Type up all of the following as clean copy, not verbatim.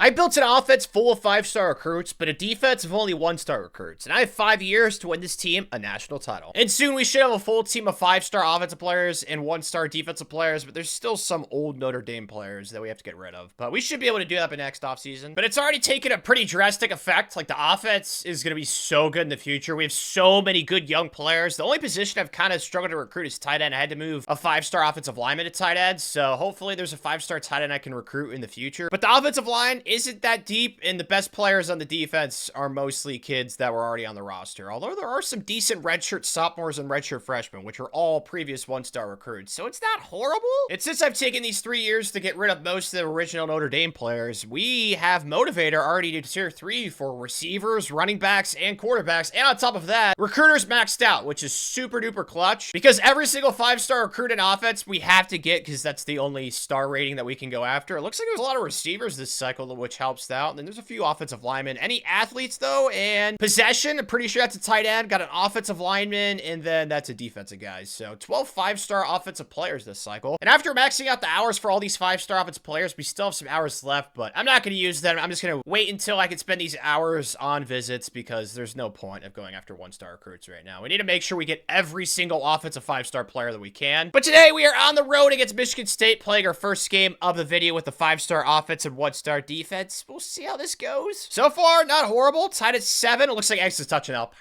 I built an offense full of 5-star recruits, but a defense of only 1-star recruits, and I have 5 years to win this team a national title. And soon we should have a full team of 5-star offensive players and 1-star defensive players, but there's still some old Notre Dame players that we have to get rid of. But we should be able to do that by next offseason. But it's already taken a pretty drastic effect. Like, the offense is going to be so good in the future. We have so many good young players. The only position I've kind of struggled to recruit is tight end. I had to move a 5-star offensive lineman to tight end, so hopefully there's a 5-star tight end I can recruit in the future. But the offensive line isn't that deep, and the best players on the defense are mostly kids that were already on the roster. Although there are some decent redshirt sophomores and redshirt freshmen, which are all previous 1-star recruits, so it's not horrible. And since I've taken these 3 years to get rid of most of the original Notre Dame players, we have Motivator already to tier 3 for receivers, running backs, and quarterbacks, and on top of that, recruiters maxed out, which is super duper clutch, because every single 5-star recruit in offense we have to get, because that's the only star rating that we can go after. It looks like there's a lot of receivers this cycle, which helps out, and then there's a few offensive linemen. Any athletes, though, and possession, I'm pretty sure that's a tight end, got an offensive lineman, and then that's a defensive guy. So 12 5-star offensive players this cycle. And after maxing out the hours for all these 5-star offensive players, we still have some hours left, but I'm not going to use them. I'm just going to wait until I can spend these hours on visits, because there's no point of going after 1-star recruits right now. We need to make sure we get every single offensive 5-star player that we can. But today we are on the road against Michigan State, playing our first game of the video with the 5-star offense and 1-star defense. We'll see how this goes. So far, not horrible. Tied at 7. It looks like X is touching out.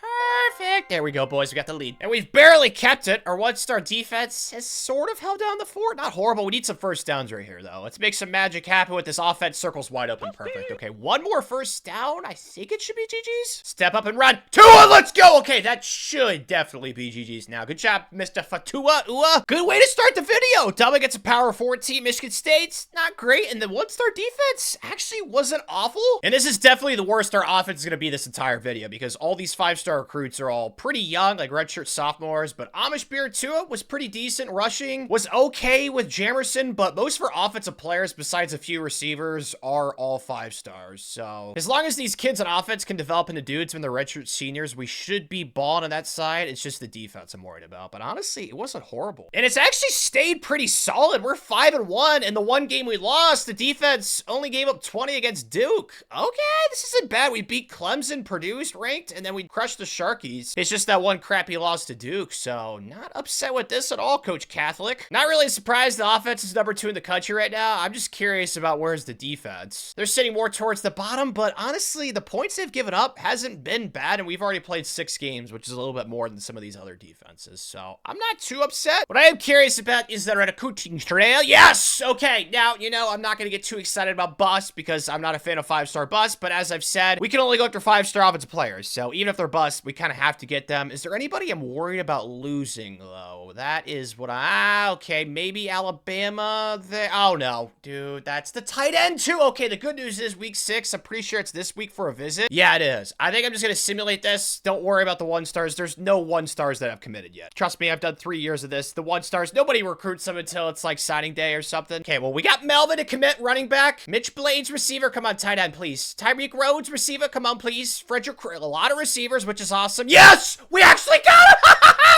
Perfect. There we go, boys. We got the lead. And we've barely kept it. Our 1-star defense has sort of held down the fort. Not horrible. We need some first downs right here, though. Let's make some magic happen with this offense. Circles wide open. Perfect. Okay, one more first down. I think it should be GG's. Step up and run. 2-1. Let's go. Okay, that should definitely be GG's now. Good job, Mr. Fatua. Good way to start the video. Double gets a power 14. Michigan State's not great, and the 1-star defense actually wasn't awful. And this is definitely the worst our offense is going to be this entire video, because all these 5-star recruits are all pretty young, like redshirt sophomores. But Amish Beard Tua was pretty decent rushing, was okay with Jamerson, but most of our offensive players, besides a few receivers, are all 5-stars. So as long as these kids on offense can develop into dudes when they're redshirt seniors, we should be balling on that side. It's just the defense I'm worried about. But honestly, it wasn't horrible. And it's actually stayed pretty solid. We're 5-1, and the one game we lost, the defense only gave up 20 against Duke. Okay, this isn't bad. We beat Clemson, Purdue's ranked, and then we crushed the Sharkies. It's just that one crappy loss to Duke, so not upset with this at all, Coach Catholic. Not really surprised the offense is number 2 in the country right now. I'm just curious about where's the defense. They're sitting more towards the bottom, but honestly, the points they've given up hasn't been bad, and we've already played 6 games, which is a little bit more than some of these other defenses, so I'm not too upset. What I am curious about is the recruiting trail. Yes! Okay, now, you know, I'm not going to get too excited about bust, because I'm not a fan of 5-star bust, but as I've said, we can only go after 5-star offensive players, so even if they're bust, we kind of have to get them. Is there anybody I'm worried about losing, though? That is what okay, maybe Alabama. Oh, no. Dude, that's the tight end, too. Okay, the good news is week 6. I'm pretty sure it's this week for a visit. Yeah, it is. I think I'm just going to simulate this. Don't worry about the 1-stars. There's no 1-stars that I've committed yet. Trust me, I've done 3 years of this. The 1-stars, nobody recruits them until it's like signing day or something. Okay, well, we got Melvin to commit running back. Mitch Blades, receiver. Come on, tight end, please. Tyreek Rhodes, receiver. Come on, please. Frederick, a lot of receivers, which is awesome. Yes! We actually got him!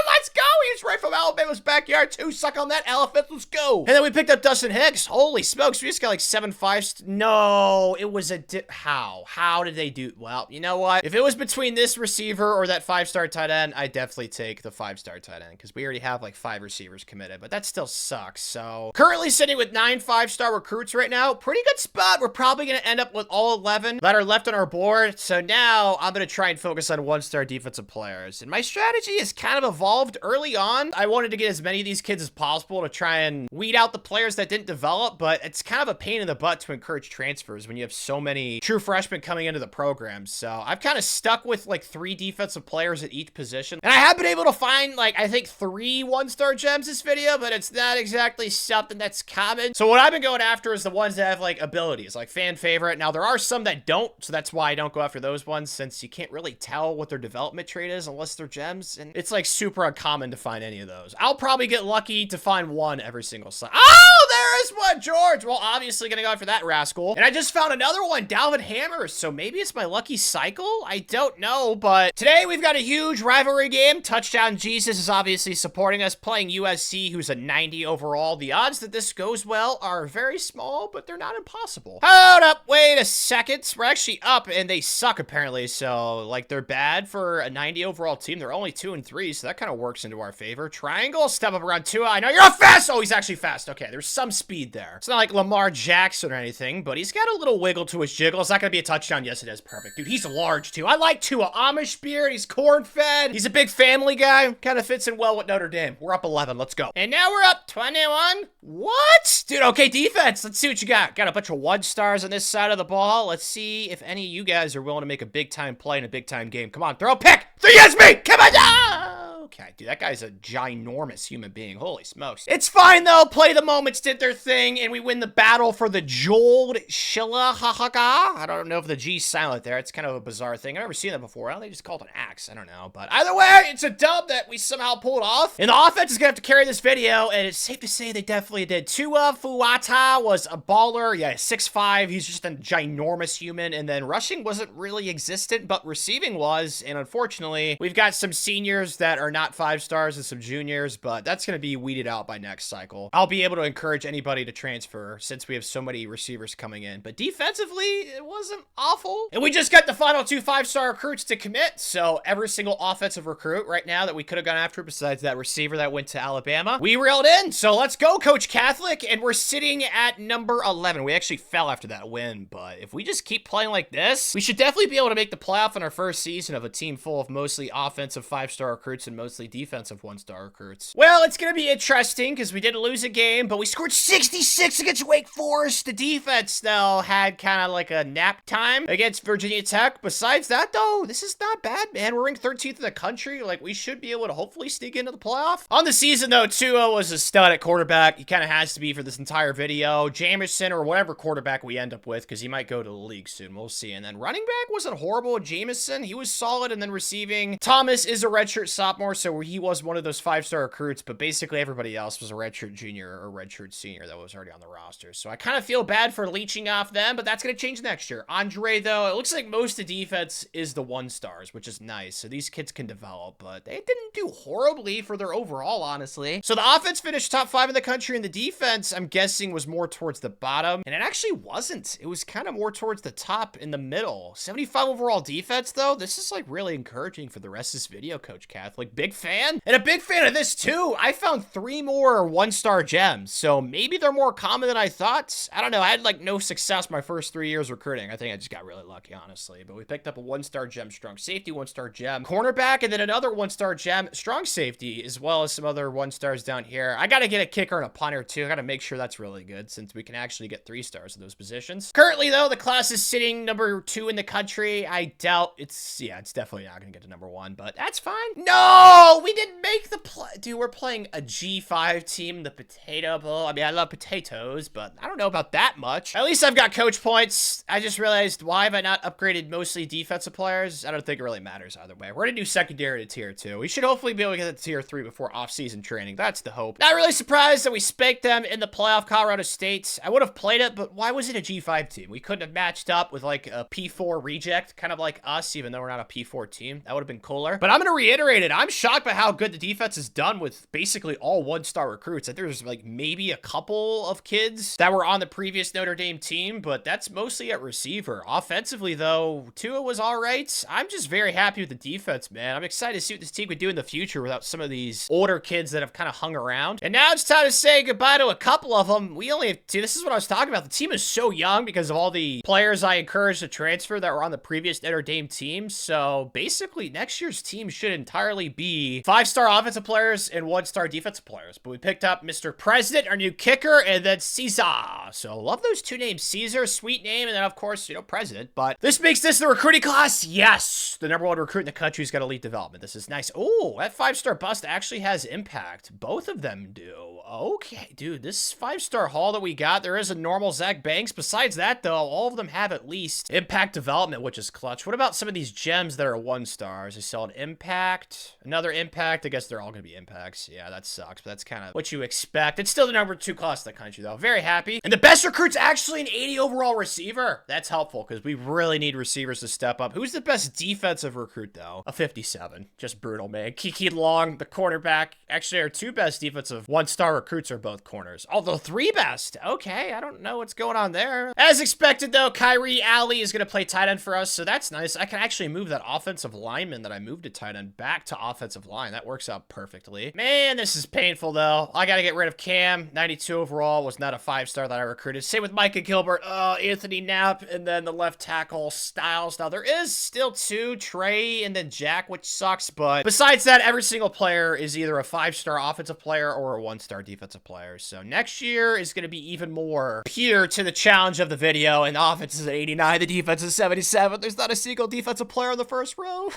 Let's go! He's right from Alabama's backyard, too. Suck on that, elephant. Let's go. And then we picked up Dustin Hicks. Holy smokes. We just got like 7 5s. No, it was a how? How did they do? Well, you know what? If it was between this receiver or that 5-star tight end, I'd definitely take the 5-star tight end, because we already have like 5 receivers committed, but that still sucks. So currently sitting with 9 5-star recruits right now. Pretty good spot. We're probably going to end up with all 11 that are left on our board. So now I'm going to try and focus on 1-star defensive players. And my strategy has kind of evolved early on. I wanted to get as many of these kids as possible to try and weed out the players that didn't develop, but it's kind of a pain in the butt to encourage transfers when you have so many true freshmen coming into the program. So I've kind of stuck with like 3 defensive players at each position. And I have been able to find like, I think 3 1-star gems this video, but it's not exactly something that's common. So what I've been going after is the ones that have like abilities, like fan favorite. Now there are some that don't, so that's why I don't go after those ones, since you can't really tell what their development trait is unless they're gems. And it's like super uncommon to find find any of those. I'll probably get lucky to find one every single cycle. Oh, there is one, George. Well, obviously gonna go for that rascal. And I just found another one, Dalvin Hammers. So maybe it's my lucky cycle? I don't know, but today we've got a huge rivalry game. Touchdown Jesus is obviously supporting us, playing USC, who's a 90 overall. The odds that this goes well are very small, but they're not impossible. Hold up, wait a second. We're actually up, and they suck apparently. So like they're bad for a 90 overall team. They're only 2-3, so that kind of works into our favor. Triangle, step up around Tua. I know you're fast. Oh, he's actually fast. Okay, there's some speed there. It's not like Lamar Jackson or anything, but he's got a little wiggle to his jiggle. It's not gonna be a touchdown. Yes, it is. Perfect. Dude, he's large too. I like Tua. Amish beard. He's corn-fed. He's a big family guy. Kind of fits in well with Notre Dame. We're up 11. Let's go. And now we're up 21. What? Dude, okay, defense. Let's see what you got. Got a bunch of 1-stars on this side of the ball. Let's see if any of you guys are willing to make a big-time play in a big-time game. Come on, throw a pick. Yes, me. Come on. Ah! Okay, dude, that guy's a ginormous human being. Holy smokes. It's fine, though. Play the moments did their thing, and we win the battle for the Joel Shilahahaka. I don't know if the G's silent there. It's kind of a bizarre thing. I've never seen that before. I don't think they just called it an axe. I don't know. But either way, it's a dub that we somehow pulled off. And the offense is going to have to carry this video, and it's safe to say they definitely did. Tua Fuata was a baller. Yeah, 6'5". He's just a ginormous human. And then rushing wasn't really existent, but receiving was. And unfortunately, we've got some seniors that are not 5-stars and some juniors, but that's going to be weeded out by next cycle. I'll be able to encourage anybody to transfer since we have so many receivers coming in. But defensively, it wasn't awful. And we just got the final 2 5-star recruits to commit. So every single offensive recruit right now that we could have gone after besides that receiver that went to Alabama, we reeled in. So let's go, Coach Catholic. And we're sitting at number 11. We actually fell after that win, but if we just keep playing like this, we should definitely be able to make the playoff in our first season of a team full of mostly offensive 5-star recruits and mostly defensive 1-star recruits. Well, it's going to be interesting because we didn't lose a game, but we scored 66 against Wake Forest. The defense, though, had kind of like a nap time against Virginia Tech. Besides that, though, this is not bad, man. We're ranked 13th in the country. Like, we should be able to hopefully sneak into the playoff. On the season, though, Tua was a stud at quarterback. He kind of has to be for this entire video. Jameson or whatever quarterback we end up with, because he might go to the league soon. We'll see. And then running back wasn't horrible. Jameson, he was solid. And then receiving, Thomas is a redshirt sophomore, so he was one of those 5-star recruits, but basically everybody else was a redshirt junior or redshirt senior that was already on the roster. So I kind of feel bad for leeching off them, but that's going to change next year. Andre, though, it looks like most of the defense is the 1-stars, which is nice. So these kids can develop, but they didn't do horribly for their overall, honestly. So the offense finished top 5 in the country, and the defense, I'm guessing, was more towards the bottom. And it actually wasn't. It was kind of more towards the top in the middle. 75 overall defense, though. This is like really encouraging for the rest of this video, Coach Catholic. Big fan. And a big fan of this, too. I found 3 more 1-star gems. So maybe they're more common than I thought. I don't know. I had like no success my first 3 years recruiting. I think I just got really lucky, honestly. But we picked up a 1-star gem, strong safety, 1-star gem, cornerback, and then another 1-star gem, strong safety, as well as some other 1-stars down here. I got to get a kicker and a punter, too. I got to make sure that's really good since we can actually get 3-stars in those positions. Currently, though, the class is sitting number 2 in the country. I doubt it's definitely not going to get to number 1, but that's fine. No, we didn't make the play. Dude, we're playing a G5 team, the Potato Bowl. I mean, I love potatoes, but I don't know about that much. At least I've got coach points. I just realized, why have I not upgraded mostly defensive players? I don't think it really matters either way. We're going to do secondary to tier 2. We should hopefully be able to get to tier 3 before off-season training. That's the hope. Not really surprised that we spanked them in the playoff, Colorado State. I would have played it, but why was it a G5 team? We couldn't have matched up with like a P4 reject, kind of like us, even though we're not a P4 team. That would have been cooler. But I'm going to reiterate it. I'm shocked by how good the defense has done with basically all 1-star recruits. I think there's like maybe a couple of kids that were on the previous Notre Dame team, but that's mostly at receiver. Offensively, though, Tua was all right. I'm just very happy with the defense, man. I'm excited to see what this team could do in the future without some of these older kids that have kind of hung around. And now it's time to say goodbye to a couple of them. We only have 2. This is what I was talking about. The team is so young because of all the players I encouraged to transfer that were on the previous Notre Dame team. So basically, next year's team should entirely be 5-star offensive players and 1-star defensive players. But we picked up Mr. President, our new kicker, and then Caesar. So love those 2 names. Caesar, sweet name, and then of course, President. But this makes this the recruiting class. Yes, the #1 recruit in the country's got elite development. This is nice. Oh, that 5-star bust actually has impact. Both of them do. Okay, dude, this 5-star haul that we got, there is a normal Zach Banks. Besides that, though, all of them have at least impact development, which is clutch. What about some of these gems that are 1-stars? I saw an impact, another another impact. I guess they're all going to be impacts. Yeah, that sucks, but that's kind of what you expect. It's still the number 2 class in the country, though. Very happy. And the best recruit's actually an 80 overall receiver. That's helpful because we really need receivers to step up. Who's the best defensive recruit, though? A 57. Just brutal, man. Kiki Long, the cornerback. Actually, our 2 best defensive 1-star recruits are both corners. Although 3 best. Okay, I don't know what's going on there. As expected, though, Kyrie Alley is going to play tight end for us, so that's nice. I can actually move that offensive lineman that I moved to tight end back to offensive line. That works out perfectly. Man, this is painful, though. I got to get rid of Cam. 92 overall was not a 5-star that I recruited. Same with Micah Gilbert. Anthony Knapp, and then the left tackle Styles. Now, there is still 2, Trey and then Jack, which sucks, but besides that, every single player is either a 5-star offensive player or a 1-star defensive player. So next year is going to be even more pure to the challenge of the video, and the offense is at 89, the defense is 77. There's not a single defensive player in the first row.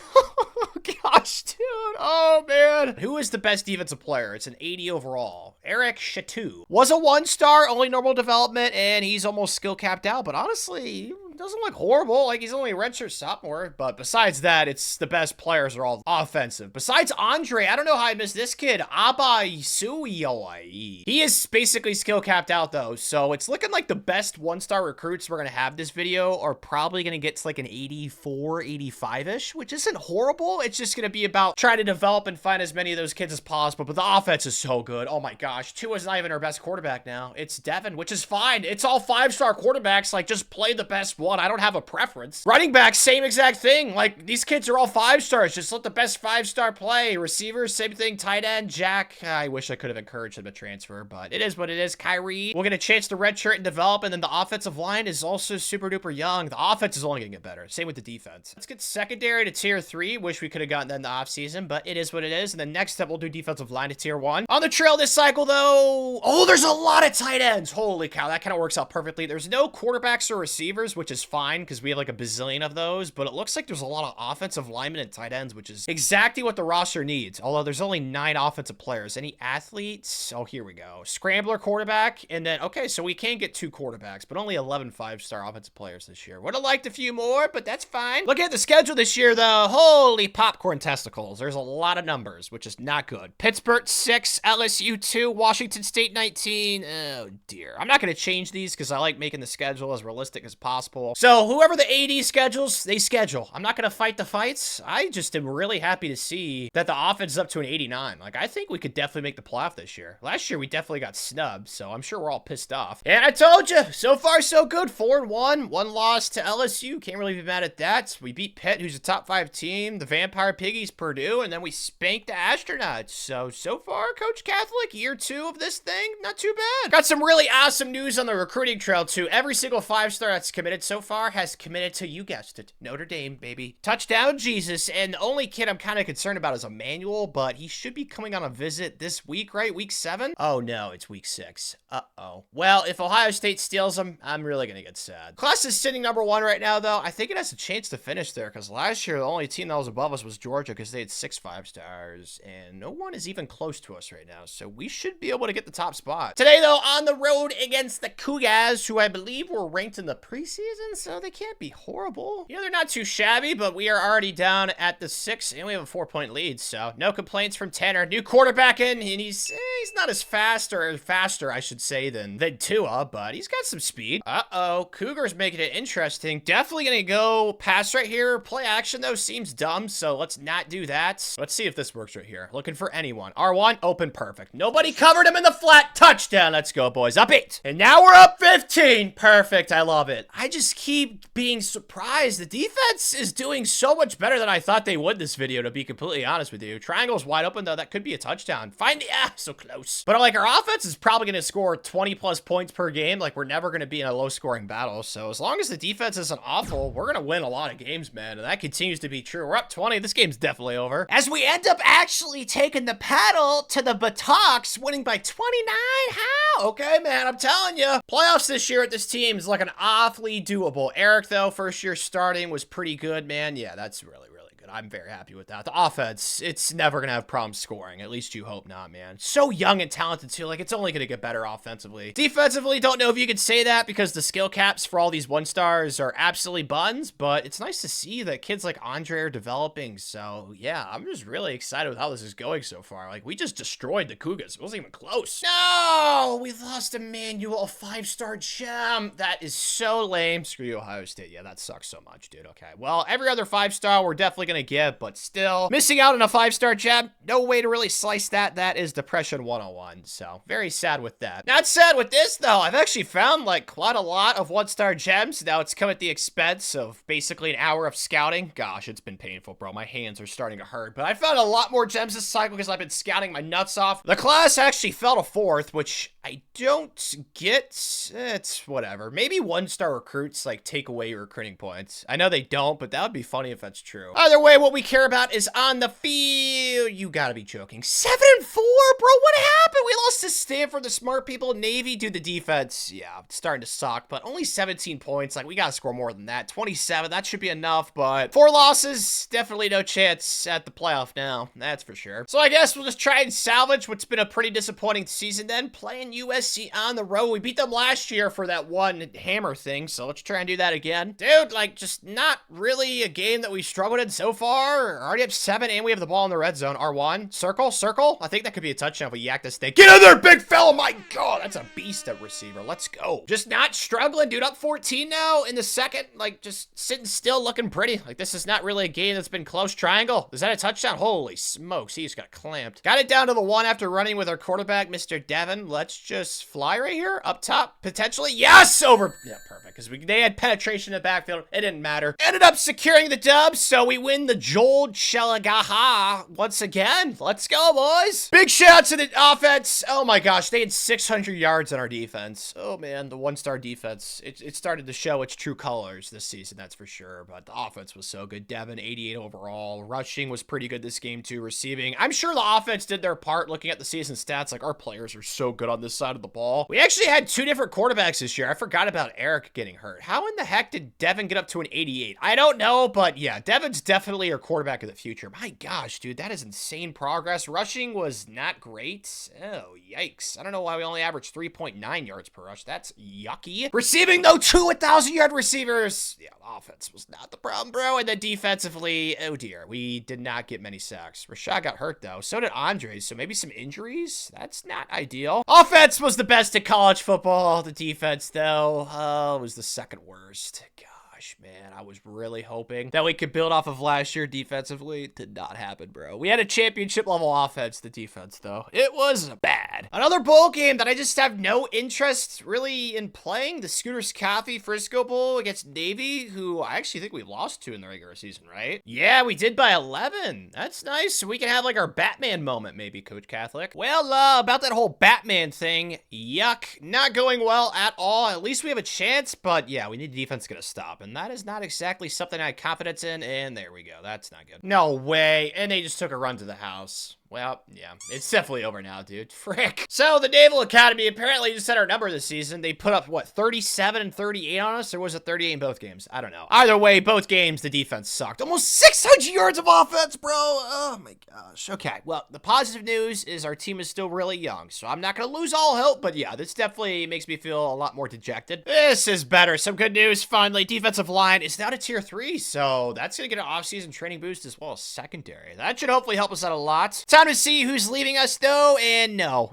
Gosh, dude. Oh, man. Who is the best defensive player? It's an 80 overall. Eric Chateau. Was a 1-star, only normal development, and he's almost skill capped out, but honestly, doesn't look horrible. Like, he's only a redshirt sophomore, but besides that, it's the best players are all offensive. Besides Andre, I don't know how I missed this kid, Abba Isuioi. He is basically skill capped out, though, so it's looking like the best 1-star recruits we're going to have this video are probably going to get to like an 84, 85-ish, which isn't horrible. It's just going to be about trying to develop and find as many of those kids as possible, but the offense is so good. Oh my gosh, Tua's not even our best quarterback now. It's Devin, which is fine. It's all 5-star quarterbacks. Like, just play the best one. I don't have a preference. Running back, same exact thing. Like, these kids are all 5-stars. Just let the best 5-star play. Receivers, same thing. Tight end, Jack. I wish I could have encouraged him to transfer, but it is what it is. Kyrie, we'll get a chance to redshirt and develop, and then the offensive line is also super duper young. The offense is only gonna get better. Same with the defense. Let's get secondary to tier 3. Wish we could have gotten that in the offseason, but it is what it is. And then next up, we'll do defensive line to tier 1. On the trail this cycle, though, oh, there's a lot of tight ends. Holy cow, that kind of works out perfectly. There's no quarterbacks or receivers, which is fine because we have like a bazillion of those, but it looks like there's a lot of offensive linemen and tight ends, which is exactly what the roster needs. Although there's only 9 offensive players. Any athletes? Oh, here we go. Scrambler quarterback, and then, okay, so we can get 2 quarterbacks, but only 11 5-star offensive players this year. Would have liked a few more, but that's fine. Look at the schedule this year, though. Holy popcorn testicles. There's a lot of numbers, which is not good. Pittsburgh 6, LSU 2, Washington State 19. Oh, dear. I'm not going to change these because I like making the schedule as realistic as possible. So whoever the AD schedules, they schedule. I'm not going to fight the fights. I just am really happy to see that the offense is up to an 89. Like, I think we could definitely make the playoff this year. Last year, we definitely got snubbed, so I'm sure we're all pissed off. And I told you, so far so good. 4-1, 1 loss to LSU. Can't really be mad at that. We beat Pitt, who's a top 5 team. The Vampire Piggies, Purdue, and then we spanked the Astronauts. So far, Coach Catholic, year 2 of this thing, not too bad. Got some really awesome news on the recruiting trail, too. Every single 5-star that's committed so far has committed to, you guessed it, Notre Dame, baby. Touchdown, Jesus. And the only kid I'm kind of concerned about is Emmanuel, but he should be coming on a visit this week, right? Week 7? Oh, no, it's week 6. Uh-oh. Well, if Ohio State steals him, I'm really going to get sad. Class is sitting number 1 right now, though. I think it has a chance to finish there, because last year, the only team that was above us was Georgia, because they had 6 5-stars, and no one is even close to us right now, so we should be able to get the top spot. Today, though, on the road against the Cougars, who I believe were ranked in the preseason, so they can't be horrible. You know, they're not too shabby, but we are already down at the 6, and we have a 4-point lead, so no complaints from Tanner. New quarterback in, and he's not as fast, or faster, I should say, than Tua, but he's got some speed. Uh-oh, Cougars making it interesting. Definitely gonna go pass right here. Play action, though, seems dumb, so let's not do that. Let's see if this works right here. Looking for anyone. R1, open, perfect. Nobody covered him in the flat. Touchdown. Let's go, boys. Up 8. And now we're up 15. Perfect. I love it. I just keep being surprised. The defense is doing so much better than I thought they would this video, to be completely honest with you. Triangle's wide open, though. That could be a touchdown. Find the, so close. But like, our offense is probably going to score 20 plus points per game. Like, we're never going to be in a low scoring battle. So as long as the defense isn't awful, we're going to win a lot of games, man. And that continues to be true. We're up 20. This game's definitely over. As we end up actually taking the paddle to the buttocks, winning by 29. How? Okay, man, I'm telling you. Playoffs this year at this team is looking awfully doable. Eric, though, first year starting was pretty good, man. Yeah, that's really, really good. I'm very happy with that. The offense, it's never going to have problems scoring. At least you hope not, man. So young and talented, too. Like, it's only going to get better offensively. Defensively, don't know if you could say that because the skill caps for all these 1-stars are absolutely buns, but it's nice to see that kids like Andre are developing. So, yeah, I'm just really excited with how this is going so far. Like, we just destroyed the Cougars. It wasn't even close. No! We lost Emmanuel, a 5-star gem. That is so lame. Screw you, Ohio State. Yeah, that sucks so much, dude. Okay, well, every other 5-star we're definitely gonna get, but still, missing out on a 5-star gem, no way to really slice that. That is depression 101, so very sad with that. Not sad with this, though. I've actually found, like, quite a lot of 1-star gems. Now, it's come at the expense of basically an hour of scouting. Gosh, it's been painful, bro. My hands are starting to hurt, but I found a lot more gems this cycle because I've been scouting my nuts off. The class actually fell to 4th, which I don't get. It's whatever. Maybe 1-star recruits, like, take away your recruiting points. I know they don't, but that would be funny if that's true. Either way, what we care about is on the field. You gotta be joking. 7-4, bro. What happened? We lost to Stanford, the smart people. Navy, dude, the defense, yeah, it's starting to suck, but only 17 points. Like, we gotta score more than that. 27, that should be enough, but 4 losses, definitely no chance at the playoff now. That's for sure. So I guess we'll just try and salvage what's been a pretty disappointing season then, playing USC on the road. We beat them last year for that one hammer thing, so let's try and do that again. Dude, like, just not really a game that we struggled in so far. Already up 7, and we have the ball in the red zone. R1, circle. I think that could be a touchdown if we yak this thing. Get in there, big fella! My God, that's a beast at receiver. Let's go. Just not struggling, dude. Up 14 now in the second. Like, just sitting still, looking pretty. Like, this is not really a game that's been close. Triangle. Is that a touchdown? Holy smokes. He just got clamped. Got it down to the 1 after running with our quarterback, Mr. Devin. Let's just fly right here. Up top, potentially. Yes! Over. Yeah, perfect. Because they had penetration in the backfield. It didn't matter. Ended up securing the dub, so we win the Joel Shelagaha once again. Let's go, boys. Big shout out to the offense. Oh my gosh, they had 600 yards on our defense. Oh man, the 1-star defense. It started to show its true colors this season, that's for sure. But the offense was so good. Devin, 88 overall. Rushing was pretty good this game too. Receiving, I'm sure the offense did their part. Looking at the season stats, like, our players are so good on this side of the ball. We actually had 2 different quarterbacks this year. I forgot about Eric getting hurt. How in the heck did Devin get up to an 88? I don't know, but yeah, Devin's definitely our quarterback of the future. My gosh, dude, that is insane progress. Rushing was not great. Oh, yikes. I don't know why we only averaged 3.9 yards per rush. That's yucky. Receiving, though, 2 1,000-yard receivers. Yeah, the offense was not the problem, bro. And then defensively, oh dear, we did not get many sacks. Rashad got hurt, though. So did Andre, so maybe some injuries? That's not ideal. Offense was the best at college football. The defense, though, was the second worst. Gosh, man, I was really hoping that we could build off of last year defensively. It did not happen, bro. We had a championship level offense, the defense, though. It was bad. Another bowl game that I just have no interest really in playing, the Scooters Coffee Frisco Bowl against Navy, who I actually think we lost to in the regular season, right? Yeah, we did by 11. That's nice. So we can have like our Batman moment, maybe, Coach Catholic. Well, about that whole Batman thing, yuck. Not going well at all. At least we have a chance, but yeah, we need the defense to stop. And that is not exactly something I had confidence in, and there we go. That's not good. No way. And they just took a run to the house. Well, yeah, it's definitely over now, dude. Frick. So, the Naval Academy apparently just set our number this season. They put up, what, 37 and 38 on us? Or was it 38 in both games? I don't know. Either way, both games, the defense sucked. Almost 600 yards of offense, bro. Oh, my gosh. Okay, well, the positive news is our team is still really young, so I'm not going to lose all hope. But, yeah, this definitely makes me feel a lot more dejected. This is better. Some good news, finally. Defensive line is now to tier 3, so that's going to get an off-season training boost as well as secondary. That should hopefully help us out a lot. Time to see who's leaving us, though, and no,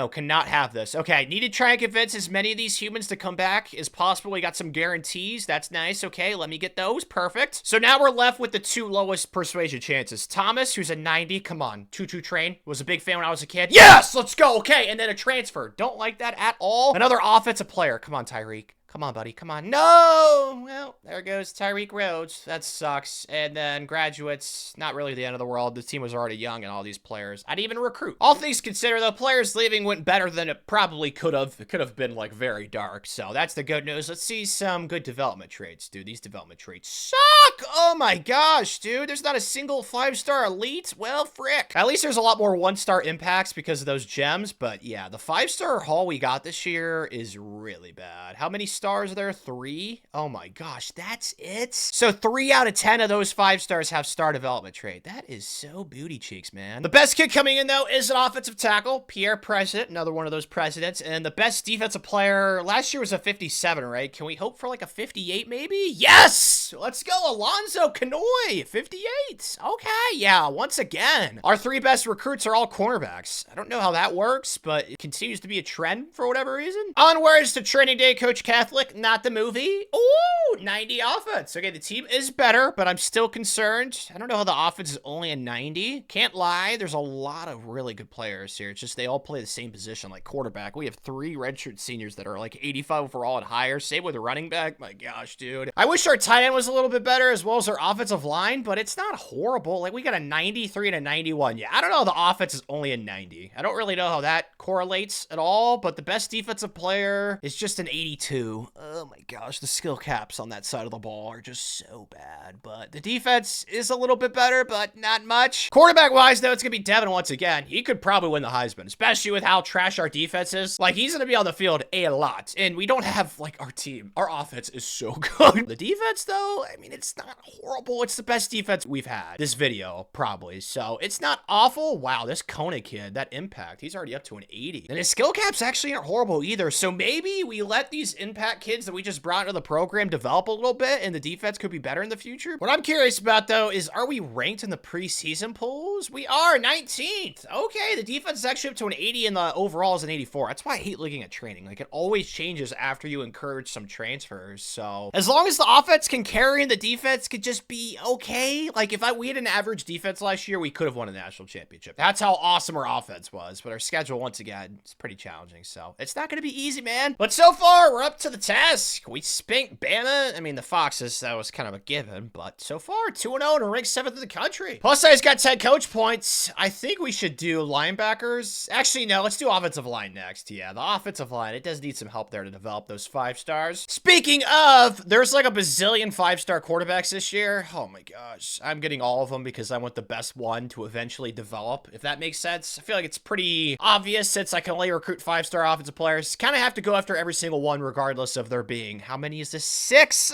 cannot have this. Okay, need to try and convince as many of these humans to come back as possible. We got some guarantees. That's nice. Okay, let me get those. Perfect. So now we're left with the 2 lowest persuasion chances. Thomas, who's a 90. Come on. Tutu Train. Was a big fan when I was a kid. Yes! Let's go. Okay, and then a transfer. Don't like that at all. Another offensive player. Come on, Tyreek. Come on, buddy. Come on. No! Well, there goes Tyreek Rhodes. That sucks. And then graduates, not really the end of the world. The team was already young and all these players I'd even recruit. All things considered, though, players leaving went better than it probably could have. It could have been, like, very dark. So that's the good news. Let's see some good development traits, dude. These development traits suck! Oh my gosh, dude. There's not a single 5-star elite. Well, frick. At least there's a lot more 1-star impacts because of those gems. But yeah, the 5-star haul we got this year is really bad. How many stars there? 3? Oh my gosh, that's it? So 3 out of 10 of those 5 stars have star development trait. That is so booty cheeks, man. The best kid coming in, though, is an offensive tackle, Pierre President, another one of those presidents. And the best defensive player last year was a 57, right? Can we hope for like a 58 maybe? Yes! Let's go, Alonzo Canoy, 58. Okay, yeah, once again. Our 3 best recruits are all cornerbacks. I don't know how that works, but it continues to be a trend for whatever reason. Onwards to Training Day, Coach Catholic, not the movie. Ooh, 90 offense. Okay, the team is better, but I'm still concerned. I don't know how the offense is only a 90. Can't lie, there's a lot of really good players here. It's just they all play the same position, like quarterback. We have 3 redshirt seniors that are like 85 overall and higher. Same with the running back. My gosh, dude. I wish our tight end was a little bit better, as well as our offensive line, but it's not horrible. Like, we got a 93 and a 91. Yeah, I don't know how the offense is only a 90. I don't really know how that correlates at all, but the best defensive player is just an 82. Oh my gosh, the skill caps on that side of the ball are just so bad, but the defense is a little bit better, but not much. Quarterback-wise, though, it's gonna be Devin once again. He could probably win the Heisman, especially with how trash our defense is. Like, he's gonna be on the field a lot, and we don't have, like, our team. Our offense is so good. The defense, though, I mean, it's not horrible. It's the best defense we've had this video, probably, so it's not awful. Wow, this Kona kid, that impact, he's already up to an 80. And his skill caps actually aren't horrible either, so maybe we let these impact kids that we just brought into the program develop a little bit, and the defense could be better in the future. What I'm curious about, though, is are we ranked in the preseason polls? We are 19th. Okay, the defense is actually up to an 80, and the overall is an 84. That's why I hate looking at training. Like, it always changes after you encourage some transfers, so as long as the offense can carry and the defense could just be okay. Like, if we had an average defense last year, we could have won a national championship. That's how awesome our offense was, but our schedule, once again, is pretty challenging, so it's not going to be easy, man. But so far, we're up to the task. We spanked Bama. I mean, the Foxes, that was kind of a given, but so far, 2-0 and ranked 7th in the country. Plus, I just got 10 coach points. I think we should do linebackers. Actually, no, let's do offensive line next. Yeah, the offensive line, it does need some help there to develop those 5 stars. Speaking of, there's like a bazillion 5-star quarterbacks this year. Oh my gosh. I'm getting all of them because I want the best one to eventually develop, if that makes sense. I feel like it's pretty obvious since I can only recruit 5-star offensive players. Kind of have to go after every single one regardless of there being, how many is this? 6?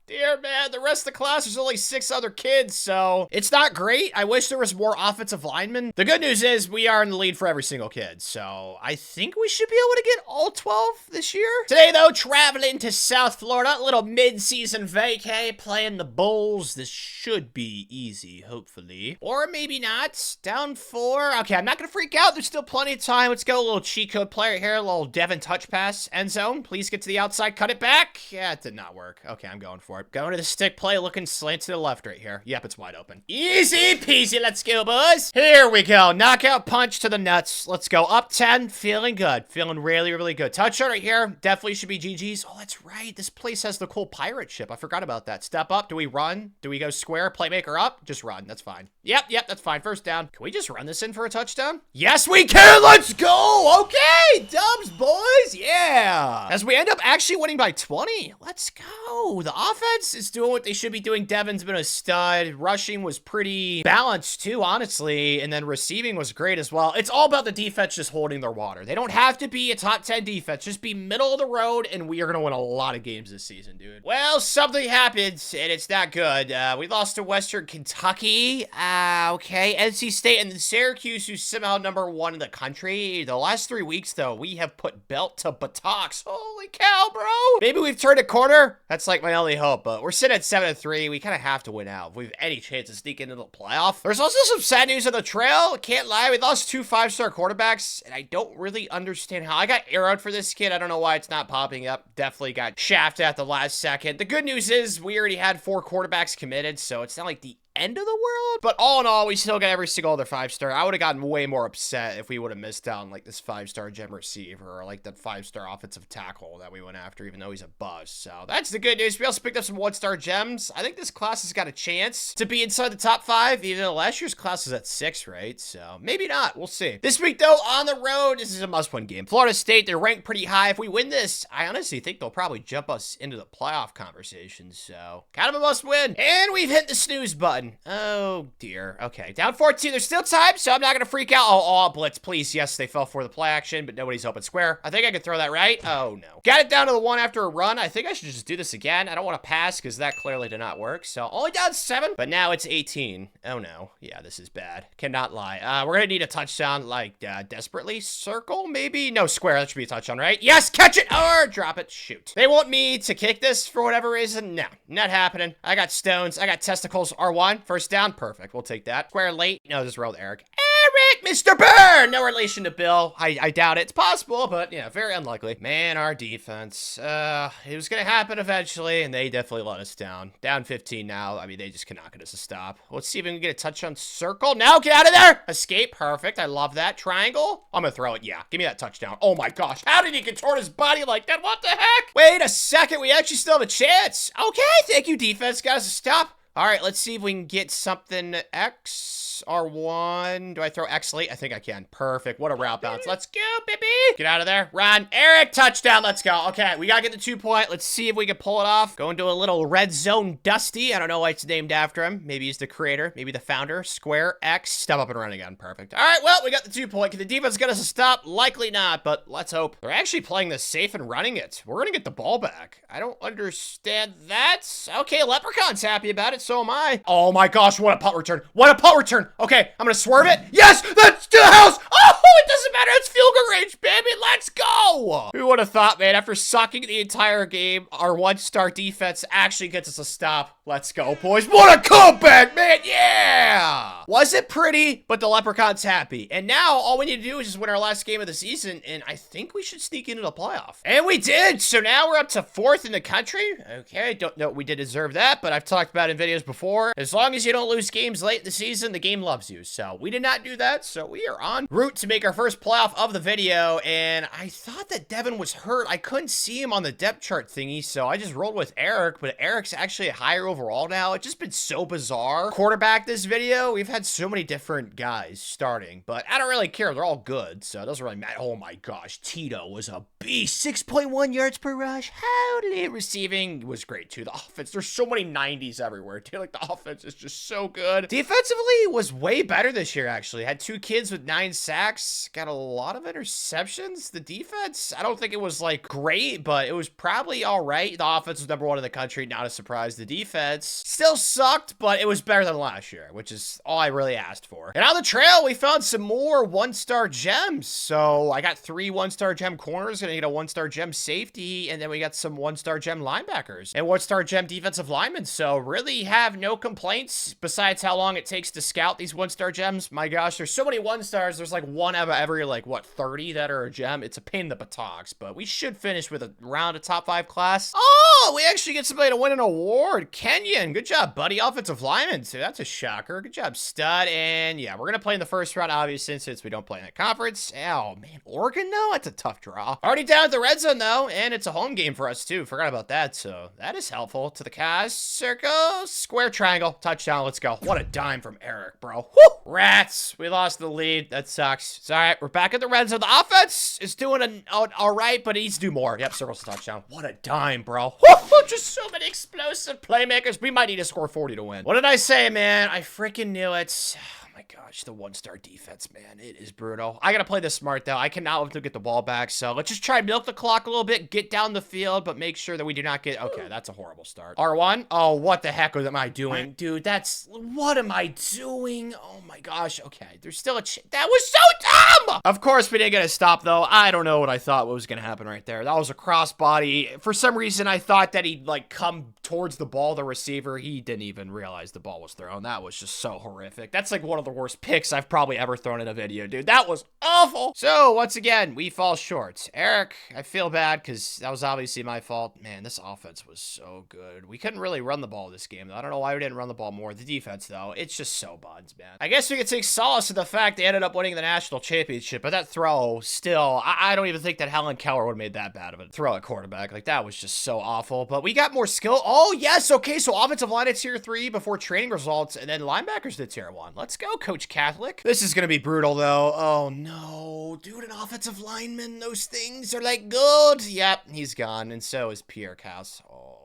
Dear man, the rest of the class, there's only 6 other kids, so it's not great. I wish there was more offensive linemen. The good news is we are in the lead for every single kid, so I think we should be able to get all 12 this year. Today, though, traveling to South Florida, a little mid-season vacay, playing the Bulls. This should be easy, hopefully. Or maybe not. Down 4. Okay, I'm not gonna freak out. There's still plenty of time. Let's go, a little cheat code player here, a little Devin touch pass. End zone, please get to the outside, cut it back. Yeah, it did not work. Okay, I'm going for it. Going to the stick play, looking slant to the left right here. Yep, it's wide open. Easy peasy, let's go, boys. Here we go. Knockout punch to the nuts. Let's go. Up 10, feeling good. Feeling really, really good. Touchdown right here. Definitely should be GG's. Oh, that's right. This place has the cool pirate ship. I forgot about that. Step up. Do we run? Do we go square? Playmaker up? Just run. That's fine. Yep, that's fine. First down. Can we just run this in for a touchdown? Yes, we can. Let's go. Okay, Dubs, boys. Yeah. As we end up actually winning by 20. Let's go. The offense is doing what they should be doing. Devin's been a stud. Rushing was pretty balanced too, honestly. And then receiving was great as well. It's all about the defense just holding their water. They don't have to be a top 10 defense. Just be middle of the road, and we are going to win a lot of games this season, dude. Well, something happened, and it's not good. We lost to Western Kentucky. Okay. NC State and Syracuse, who's somehow #1 in the country. The last 3 weeks, though, we have put belt to buttocks. Holy cow, bro. Maybe we've turned a corner. That's like my only hope, but we're sitting at 7-3. We kind of have to win out if we have any chance to sneak into the playoff. There's also some sad news on the trail. Can't lie, we lost 2 5-star quarterbacks, and I don't really understand how. I got arrowed for this kid. I don't know why it's not popping up. Definitely got shafted at the last second. The good news is we already had 4 quarterbacks committed, so it's not like the end of the world. But all in all, we still got every single other 5-star. I would have gotten way more upset if we would have missed out on like this 5-star gem receiver or like that 5-star offensive tackle that we went after, even though he's a bust. So that's the good news. We also picked up some 1-star gems. I think this class has got a chance to be inside the top 5, even though last year's class was at 6, right? So maybe not. We'll see. This week, though, on the road, this is a must-win game. Florida State, they're ranked pretty high. If we win this, I honestly think they'll probably jump us into the playoff conversation. So kind of a must-win. And we've hit the snooze button. 1. Oh, dear. Okay, down 14. There's still time, so I'm not going to freak out. Oh, blitz, please. Yes, they fell for the play action, but nobody's open square. I think I can throw that right. Oh, no. Got it down to the 1 after a run. I think I should just do this again. I don't want to pass because that clearly did not work. So only down 7, but now it's 18. Oh, no. Yeah, this is bad. Cannot lie. We're going to need a touchdown, like, desperately. Circle, maybe? No, square. That should be a touchdown, right? Yes, catch it or drop it. Shoot. They want me to kick this for whatever reason. No, not happening. I got stones. I got testicles. R1. First down. Perfect. We'll take that. Square late. No, just roll with Eric. Eric, Mr. Burr! No relation to Bill. I doubt it. It's possible, but yeah, very unlikely. Man, our defense. It was gonna happen eventually, and they definitely let us down. Down 15 now. I mean, they just cannot get us a stop. Let's see if we can get a touch on circle. Now, get out of there! Escape. Perfect. I love that. Triangle. I'm gonna throw it. Yeah, give me that touchdown. Oh my gosh. How did he contort his body like that? What the heck? Wait a second. We actually still have a chance. Okay, thank you, defense. Got us a stop. All right, let's see if we can get something. X, R1. Do I throw X late? I think I can. Perfect. What a route bounce. Let's go, baby. Get out of there. Run. Eric, touchdown. Let's go. Okay, we got to get the 2-point. Let's see if we can pull it off. Go into a little red zone Dusty. I don't know why it's named after him. Maybe he's the creator. Maybe the founder. Square, X. Step up and run again. Perfect. All right, well, we got the 2-point. Can the defense get us a stop? Likely not, but let's hope. They're actually playing this safe and running it. We're going to get the ball back. I don't understand that. Okay, Leprechaun's happy about it. So am I. Oh my gosh, what a punt return. What a punt return. Okay, I'm gonna swerve it. Yes, that's to the house. Oh, it doesn't matter. It's field goal range, baby. Let's go. Who would have thought, man, after sucking the entire game, our 1-star defense actually gets us a stop. Let's go, boys. What a comeback, man. Yeah. Was it pretty? But the Leprechaun's happy. And now all we need to do is just win our last game of the season, and I think we should sneak into the playoff. And we did. So now we're up to 4th in the country. Okay, don't know we did deserve that, but I've talked about it in videos before. As long as you don't lose games late in the season, the game loves you. So we did not do that. So we are on route to make our first playoff of the video. And I thought that Devin was hurt. I couldn't see him on the depth chart thingy. So I just rolled with Eric, but Eric's actually a higher overall now. It's just been so bizarre. Quarterback this video, we've had so many different guys starting, but I don't really care. They're all good. So it doesn't really matter. Oh my gosh. Tito was a beast. 6.1 yards per rush. Howdy. Receiving was great too. The offense, there's so many 90s everywhere. Dude, like the offense is just so good. Defensively was way better this year, actually. Had 2 kids with 9 sacks. Got a lot of interceptions. The defense, I don't think it was like great, but it was probably all right. The offense was number 1 in the country. Not a surprise. The defense still sucked, but it was better than last year, which is all I really asked for. And on the trail, we found some more 1-star gems. So I got 3 1-star gem corners. Gonna get a 1-star gem safety. And then we got some 1-star gem linebackers and 1-star gem defensive linemen. So really have no complaints besides how long it takes to scout these 1-star gems. My gosh, there's so many 1-stars. There's like one out of every, like, what, 30 that are a gem. It's a pain in the buttocks, but we should finish with around a top 5 class. Oh, we actually get somebody to win an award. Kenyon, good job, buddy. Offensive lineman, so that's a shocker. Good job, stud. And yeah, we're gonna play in the first round, obviously, since we don't play in that conference. Oh man, Oregon though, that's a tough draw. Already down at the red zone though, and it's a home game for us too. Forgot about that, so that is helpful. To the cast, circle, square, triangle, touchdown. Let's go. What a dime from Eric, bro. Woo! Rats, we lost the lead. That sucks. It's all right. We're back at the red zone. The offense is doing all right, but it needs to do more. Yep, circle's a touchdown. What a dime, bro. Woo! Just so many explosive playmakers. We might need to score 40 to win. What did I say, man? I freaking knew it. Oh my gosh, the 1-star defense, man. It is brutal. I gotta play this smart, though. I cannot wait to get the ball back, so let's just try and milk the clock a little bit, get down the field, but make sure that we do not get... Okay, that's a horrible start. R1? Oh, what the heck am I doing? Dude, what am I doing? Oh my gosh. Okay, there's still a... That was so dumb! Of course, we didn't get a stop, though. I don't know what I thought was gonna happen right there. That was a crossbody. For some reason, I thought that he'd, like, come towards the ball, the receiver. He didn't even realize the ball was thrown. That was just so horrific. That's, like, one of the worst picks I've probably ever thrown in a video, dude. That was awful. So, once again, we fall short. Eric, I feel bad because that was obviously my fault. Man, this offense was so good. We couldn't really run the ball this game, though. I don't know why we didn't run the ball more. The defense, though, it's just so buns, man. I guess we could take solace in the fact they ended up winning the national championship, but that throw, still, I don't even think that Helen Keller would have made that bad of a throw at quarterback. Like, that was just so awful. But we got more skill. Oh, yes. Okay, so offensive line at tier 3 before training results, and then linebackers to tier 1. Let's go, Coach Catholic. This is going to be brutal, though. Oh, no. Dude, an offensive lineman, those things are like gold. Yep, he's gone, and so is Pierre Cass. Oh.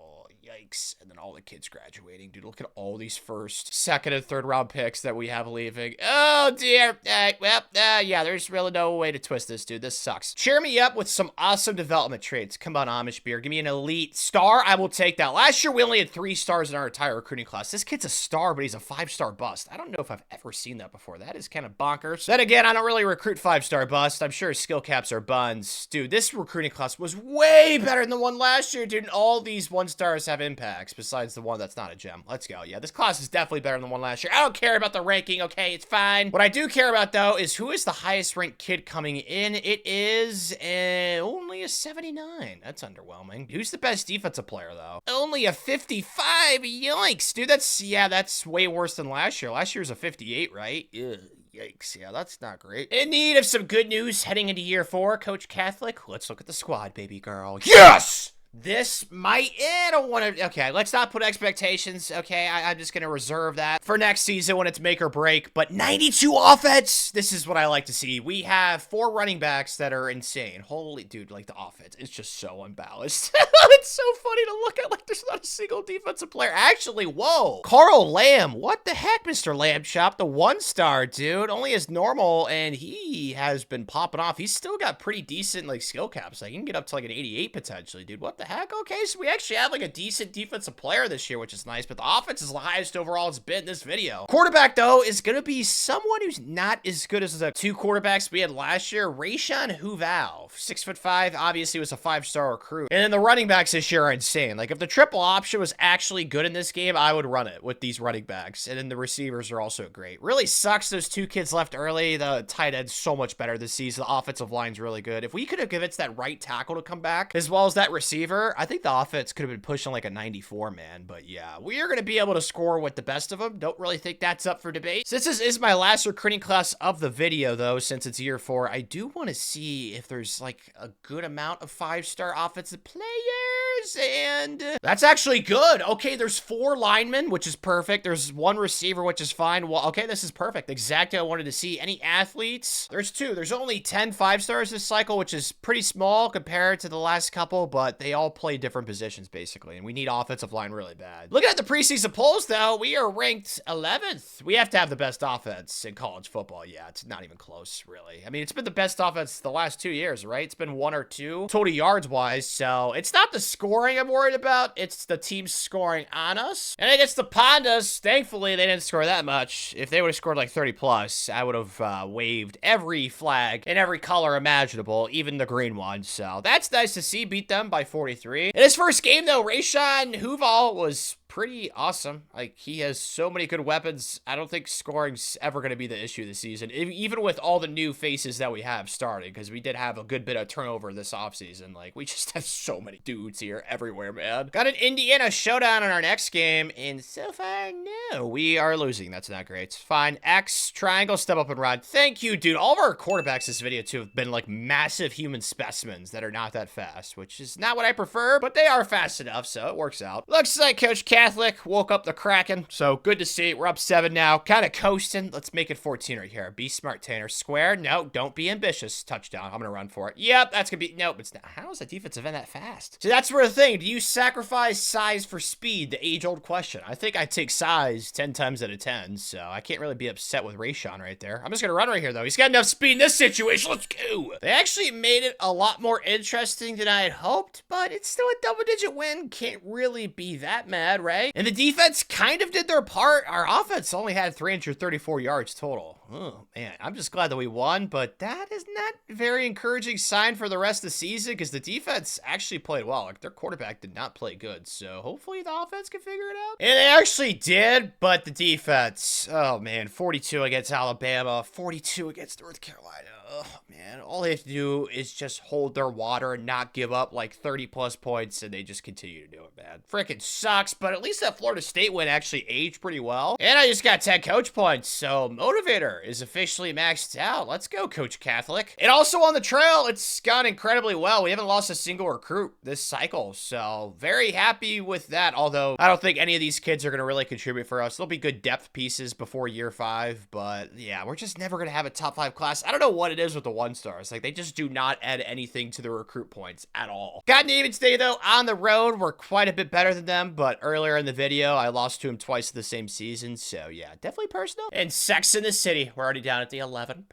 Yikes. And then all the kids graduating. Dude, look at all these first, second, and third round picks that we have leaving. Oh, dear. Yeah, there's really no way to twist this, dude. This sucks. Cheer me up with some awesome development traits. Come on, Amish Beer. Give me an elite star. I will take that. Last year, we only had 3 stars in our entire recruiting class. This kid's a star, but he's a 5-star bust. I don't know if I've ever seen that before. That is kind of bonkers. Then again, I don't really recruit 5-star bust. I'm sure skill caps are buns. Dude, this recruiting class was way better than the one last year, dude. And all these 1-stars have impacts besides the one that's not a gem. Let's go. Yeah, this class is definitely better than the one last year. I don't care about the ranking. Okay, it's fine. What I do care about, though, is who is the highest ranked kid coming in. It is only a 79. That's underwhelming. Who's the best defensive player, though? Only a 55. Yikes, dude. That's way worse than last year. Last year was a 58, right? Ugh. Yikes, yeah, that's not great. In need of some good news heading into year 4, Coach Catholic. Let's look at the squad, baby girl. Yes! This might, I don't want to, okay, let's not put expectations, okay? I'm just going to reserve that for next season when it's make or break, but 92 offense, this is what I like to see. We have 4 running backs that are insane. Holy, dude, like the offense, it's just so unbalanced. It's so funny to look at, like there's not a single defensive player. Actually, whoa, Carl Lamb, what the heck, Mr. Lamb Chop, the 1-star, dude, only as normal, and he has been popping off. He's still got pretty decent, like, skill caps. Like, he can get up to, like, an 88 potentially, dude. What the heck? Okay, so we actually have like a decent defensive player this year, which is nice, but the offense is the highest overall it's been this video. Quarterback, though, is going to be someone who's not as good as the 2 quarterbacks we had last year. Rayshon Huval, 6'5", obviously was a 5-star recruit. And then the running backs this year are insane. Like, if the triple option was actually good in this game, I would run it with these running backs. And then the receivers are also great. Really sucks those 2 kids left early. The tight end's so much better this season. The offensive line's really good. If we could have convinced that right tackle to come back, as well as that receiver, I think the offense could have been pushing like a 94, man. But yeah, we are going to be able to score with the best of them. Don't really think that's up for debate. Since this is my last recruiting class of the video, though, since it's year 4, I do want to see if there's like a good amount of 5-star offensive players. And that's actually good. Okay, there's 4 linemen, which is perfect. There's 1 receiver, which is fine. Well, okay, this is perfect. Exactly what I wanted to see. Any athletes? There's 2. There's only 10 5-stars this cycle, which is pretty small compared to the last couple, but they all play different positions, basically, and we need offensive line really bad. Looking at the preseason polls, though, we are ranked 11th. We have to have the best offense in college football. Yeah, it's not even close, really. I mean, it's been the best offense the last 2 years, right? It's been 1 or 2 total yards-wise, so it's not the scoring I'm worried about. It's the team scoring on us. And against the Pandas, thankfully, they didn't score that much. If they would have scored like 30+, I would have waved every flag in every color imaginable, even the green one, so that's nice to see. Beat them by 43. In his first game, though, Rayshon Huval was pretty awesome. Like, he has so many good weapons. I don't think scoring's ever going to be the issue this season, even with all the new faces that we have starting, because we did have a good bit of turnover this offseason. Like, we just have so many dudes here everywhere, man. Got an Indiana showdown in our next game, and so far, no, we are losing. That's not great. It's fine. X, triangle, step up and run. Thank you, dude. All of our quarterbacks this video, too, have been, like, massive human specimens that are not that fast, which is not what I prefer, but they are fast enough, so it works out. Looks like Coach Catholic woke up the Kraken, so good to see. We're up 7 now, kind of coasting. Let's make it 14 right here. Be smart, Tanner. Square. No, don't be ambitious. Touchdown. I'm gonna run for it. Yep, that's gonna be. Nope, it's not. How is a defensive end that fast? So that's where the thing. Do you sacrifice size for speed? The age-old question. I think I take size 10 times out of 10, so I can't really be upset with Rayshon right there. I'm just gonna run right here, though. He's got enough speed in this situation. Let's go. They actually made it a lot more interesting than I had hoped, but it's still a double-digit win. Can't really be that mad, right? And the defense kind of did their part. Our offense only had 334 yards total. Oh, man. I'm just glad that we won, but that is not a very encouraging sign for the rest of the season because the defense actually played well. Like, their quarterback did not play good, so hopefully the offense can figure it out. And they actually did, but the defense, oh, man, 42 against Alabama, 42 against North Carolina. Oh, man, all they have to do is just hold their water and not give up like 30+ points, and they just continue to do it, man. Freaking sucks, but at least that Florida State win actually aged pretty well. And I just got 10 coach points, so Motivator is officially maxed out. Let's go, Coach Catholic. And also on the trail, it's gone incredibly well. We haven't lost a single recruit this cycle, so very happy with that, although I don't think any of these kids are going to really contribute for us. There'll be good depth pieces before year 5, but yeah, we're just never going to have a top 5 class. I don't know what it it is with the 1-stars. Like, they just do not add anything to the recruit points at all. Got Navens today, though. On the road, we're quite a bit better than them, but earlier in the video, I lost to him twice in the same season, so yeah, definitely personal. And Sex in the City, we're already down at the 11.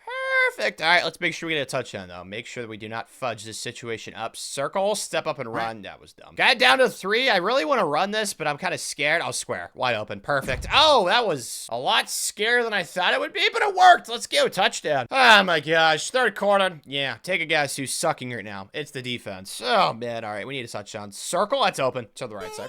Perfect. All right, let's make sure we get a touchdown, though. Make sure that we do not fudge this situation up. Circle, step up and run. That was dumb. Got it down to 3. I really want to run this, but I'm kind of scared. I'll square. Wide open. Perfect. Oh, that was a lot scarier than I thought it would be, but it worked. Let's go. Touchdown. Oh, my gosh. Third quarter. Yeah, take a guess who's sucking right now. It's the defense. Oh, man. All right, we need a touchdown. Circle, that's open. To the right side.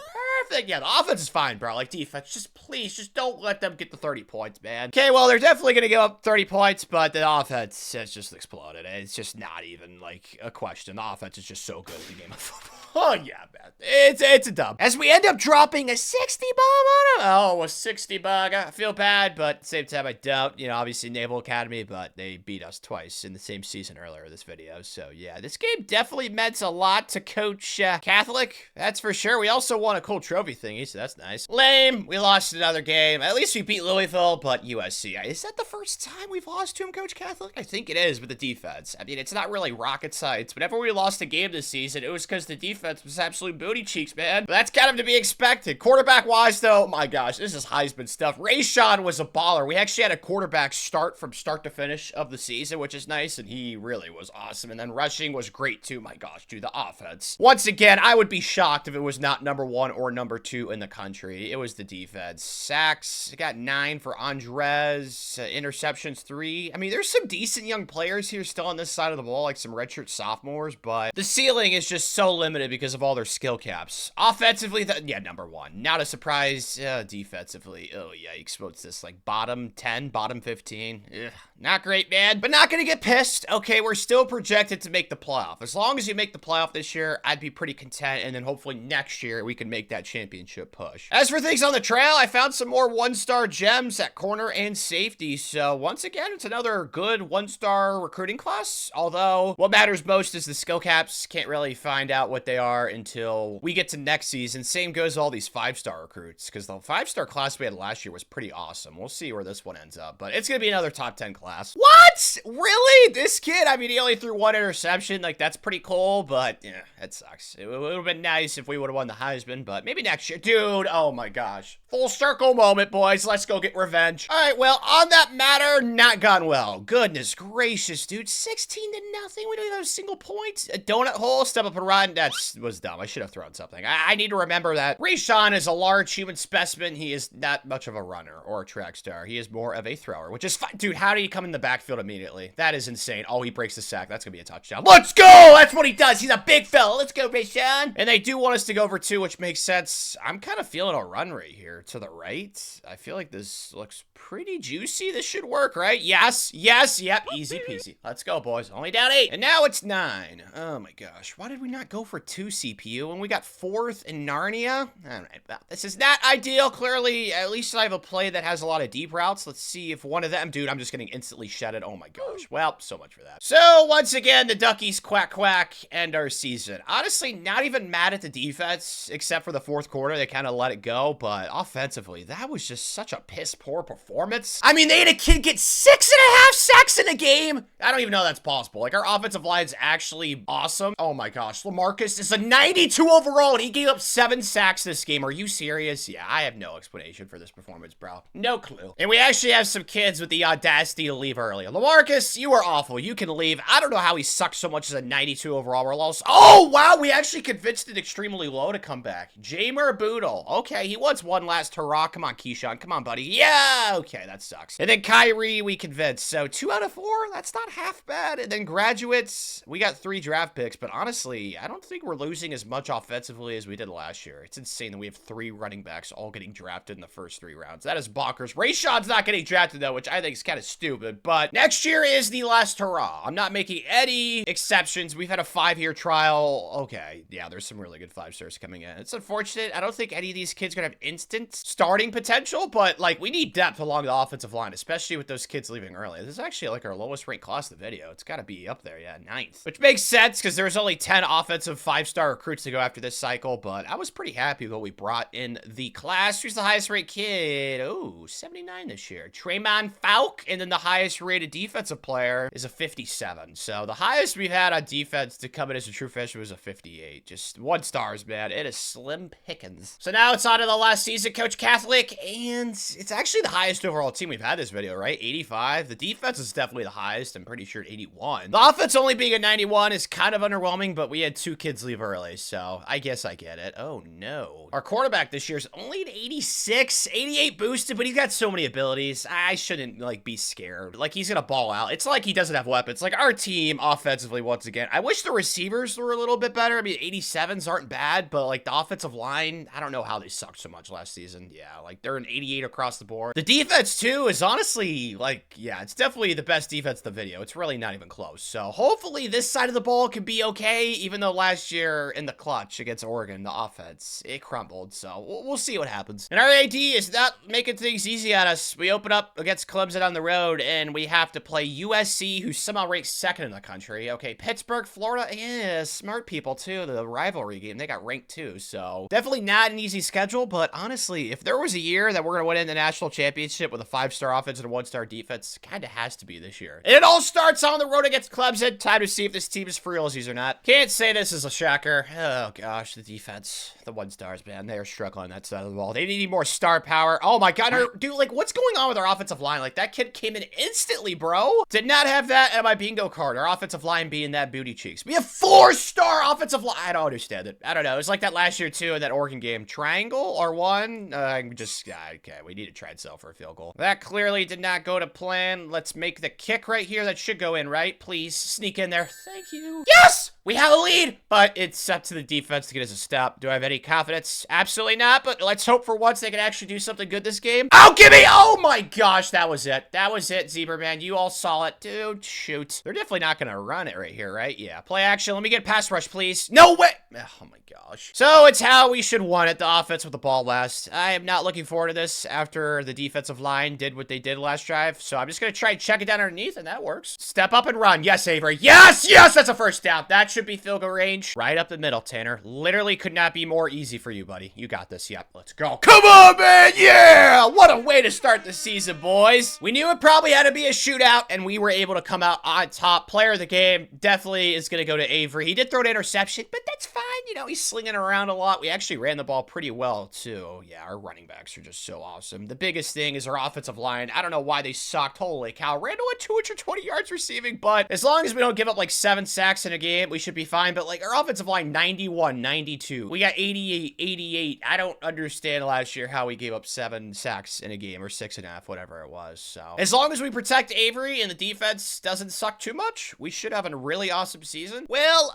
Perfect. Yeah, the offense is fine, bro. Like, defense, just please, just don't let them get the 30 points, man. Okay, well, they're definitely going to give up 30 points, but the offense has just exploded. It's just not even, like, a question. The offense is just so good at the game of football. Oh, yeah, man. It's a dub. As we end up dropping a 60 bomb on him. Oh, a 60 bug. I feel bad, but at the same time, I don't. You know, obviously, Naval Academy, but they beat us twice in the same season earlier this video. So, yeah, this game definitely meant a lot to Coach Catholic. That's for sure. We also won a cool trophy thingy, so that's nice. Lame. We lost another game. At least we beat Louisville, but USC. Is that the first time we've lost to him, Coach Catholic? I think it is with the defense. I mean, it's not really rocket science. Whenever we lost a game this season, it was because the defense was absolute booty cheeks, man. But that's kind of to be expected. Quarterback-wise, though, my gosh, this is Heisman stuff. Rayshawn was a baller. We actually had a quarterback start from start to finish of the season, which is nice, and he really was awesome. And then rushing was great, too. My gosh, dude, the offense. Once again, I would be shocked if it was not number 1 or number 2 in the country. It was the defense. Sacks, got 9 for Andres. Interceptions, 3. I mean, there's some decent young players here still on this side of the ball, like some redshirt sophomores, but the ceiling is just so limited because of all their skill caps. Offensively, yeah, number 1. Not a surprise. Defensively, oh, yikes. What's this, like bottom 10, bottom 15? Ugh, not great, man, but not gonna get pissed. Okay, we're still projected to make the playoff. As long as you make the playoff this year, I'd be pretty content, and then hopefully next year we can make that championship push. As for things on the trail, I found some more 1-star gems at corner and safety, so once again, it's another good 1-star recruiting class, although what matters most is the skill caps. Can't really find out what they are until we get to next season. Same goes with all these 5-star recruits, because the 5-star class we had last year was pretty awesome. We'll see where this one ends up, but it's gonna be another top 10 class. What? Really? This kid? I mean, he only threw 1 interception. Like, that's pretty cool, but yeah, it sucks. It would have been nice if we would have won the Heisman, but maybe next year. Dude, oh my gosh. Full circle moment, boys. Let's go get revenge. All right, well, on that matter, not gone well. Goodness gracious, dude. 16-0. We don't even have a single point. A donut hole, step up and run. That was dumb. I should have thrown something. I need to remember that. Rayshawn is a large human specimen. He is not much of a runner or a track star. He is more of a thrower, which is fine. Dude, how did he come in the backfield immediately? That is insane. Oh, he breaks the sack. That's gonna be a touchdown. Let's go! That's what he does. He's a big fella. Let's go, Rayshawn. And they do want us to go for 2, which makes sense. I'm kind of feeling a run right here to the right. I feel like this looks pretty juicy. This should work, right? Yes. Yes. Yep. Easy peasy. Let's go, boys. Only down 8. And now it's 9. Oh, my gosh. Why did we not go for 2 CPU when we got 4th in Narnia? All right. Well, this is not ideal. Clearly, at least I have a play that has a lot of deep routes. Let's see if one of them... Dude, I'm just getting instantly shedded. Oh, my gosh. Well, so much for that. So, once again, the Duckies quack quack end our season. Honestly, not even mad at the defense, except for the 4th quarter. They kind of let it go, but offensively, that was just such a piss-poor performance. I mean, they had a kid get 6.5 sacks in a game. I don't even know that's possible. Like, our offensive line's actually awesome. Oh my gosh, LaMarcus is a 92 overall, and he gave up 7 sacks this game. Are you serious? Yeah, I have no explanation for this performance, bro. No clue. And we actually have some kids with the audacity to leave early. LaMarcus, you are awful. You can leave. I don't know how he sucks so much as a 92 overall. We're lost. Oh, wow, we actually convinced it extremely low to come back. Jamer Boodle. Okay, he wants one last hurrah. Come on, Keyshawn. Come on, buddy. Yeah, okay, that sucks. And then Kyrie, we convinced. So 2 out of 4, that's not half bad. And then graduates, we got 3 draft picks, but honestly, I don't think we're losing as much offensively as we did last year. It's insane that we have 3 running backs all getting drafted in the first 3 rounds. That is bonkers. Rayshawn's not getting drafted, though, which I think is kind of stupid, but next year is the last hurrah. I'm not making any exceptions. We've had a 5-year trial. Okay, yeah, there's some really good 5-stars coming in. It's unfortunate. I don't think any of these kids are gonna have instant starting potential, but, like, we need depth along the offensive line, especially with those kids leaving early. This is actually, like, our lowest ranked class of the video. It's gotta be up there, yeah, 9th. Which makes sense, because there's only 10 offensive 5 5-star recruits to go after this cycle, but I was pretty happy with what we brought in the class. Who's the highest rated kid? Oh, 79 this year. Tremon Falk, and then the highest rated defensive player is a 57. So the highest we've had on defense to come in as a true freshman was a 58. Just 1 stars, man. It is slim pickings. So now it's on to the last season, Coach Catholic, and it's actually the highest overall team we've had this video, right? 85. The defense is definitely the highest. I'm pretty sure 81. The offense only being a 91 is kind of underwhelming, but we had 2 kids leave early, so I guess I get it. Oh no. Our quarterback this year is only an 86, 88 boosted, but he's got so many abilities. I shouldn't like be scared. Like, he's gonna ball out. It's like he doesn't have weapons. Like, our team offensively, once again, I wish the receivers were a little bit better. I mean, 87s aren't bad, but like the offensive line, I don't know how they sucked so much last season. Yeah, like they're an 88 across the board. The defense too is honestly like, yeah, it's definitely the best defense in the video. It's really not even close. So hopefully this side of the ball can be okay, even though last year in the clutch against Oregon, the offense, it crumbled. So we'll see what happens. And our AD is not making things easy on us. We open up against Clemson on the road, and we have to play USC, who's somehow ranked 2nd in the country. Okay, Pittsburgh, Florida, yeah, smart people too. The rivalry game, they got ranked too. So definitely not an easy schedule, but honestly, if there was a year that we're going to win in the national championship with a 5-star offense and a 1-star defense, kind of has to be this year. And it all starts on the road against Clemson. Time to see if this team is for realsies or not. Can't say this is a shocker. Oh gosh, the defense, the 1-stars, man, they are struggling on that side of the ball. They need more star power. Oh my god, dude, like what's going on with our offensive line? Like that kid came in instantly, bro. Did not have that at my bingo card. Our offensive line being that booty cheeks. We have 4-star offensive line. I don't understand it. I don't know. It's like that last year too in that Oregon game. Triangle or one? Okay, we need to try and sell for a field goal. That clearly did not go to plan. Let's make the kick right here. That should go in, right? Please sneak in there. Thank you. Yes! We have a lead, but it's up to the defense to get us a stop. Do I have any confidence? Absolutely not, but let's hope for once they can actually do something good this game. Oh, give me! Oh my gosh, that was it. That was it, Zebra Man. You all saw it. Dude, shoot. They're definitely not going to run it right here, right? Yeah. Play action. Let me get a pass rush, please. No way! Oh my gosh. So it's how we should want it. The offense with the ball last. I am not looking forward to this after the defensive line did what they did last drive. So I'm just going to try and check it down underneath, and that works. Step up and run. Yes, Avery. Yes! Yes! That's a first down. That should be field goal range. Right up the middle, Tanner. Literally could not be more easy for you, buddy. You got this. Yep. Let's go. Come on, man! Yeah! What a way to start the season, boys. We knew it probably had to be a shootout, and we were able to come out on top. Player of the game definitely is going to go to Avery. He did throw an interception, but that's fine. You know, he's slinging around a lot. We actually ran the ball pretty well, too. Yeah, our running backs are just so awesome. The biggest thing is our offensive line. I don't know why they sucked. Holy cow. Randall had 220 yards receiving, but as long as we don't give up like 7 sacks in a game, we should be fine. But like our offensive line, 91, 92. We got 88, 88. I don't understand last year how we gave up 7 sacks in a game, or 6.5, whatever it was. So as long as we protect Avery and the defense doesn't suck too much, we should have a really awesome season. Well,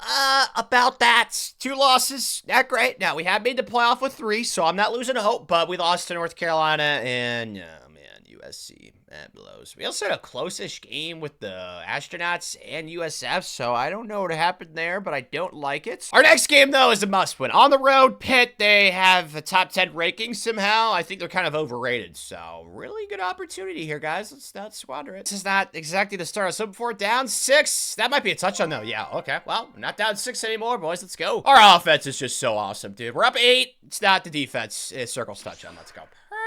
about that, 2 losses, not great. Now we have made the playoff with 3, so I'm not losing hope, but we lost to North Carolina and USC. That blows. We also had a close-ish game with the Astronauts and USF, so I don't know what happened there, but I don't like it. Our next game, though, is a must-win. On the road, Pitt, they have a top 10 ranking somehow. I think they're kind of overrated, so really good opportunity here, guys. Let's not squander it. This is not exactly the start I was hoping for. Down 6. That might be a touchdown, though. Yeah, okay. Well, we're not down 6 anymore, boys. Let's go. Our offense is just so awesome, dude. We're up 8. It's not the defense. It's Circle's touchdown. Let's go.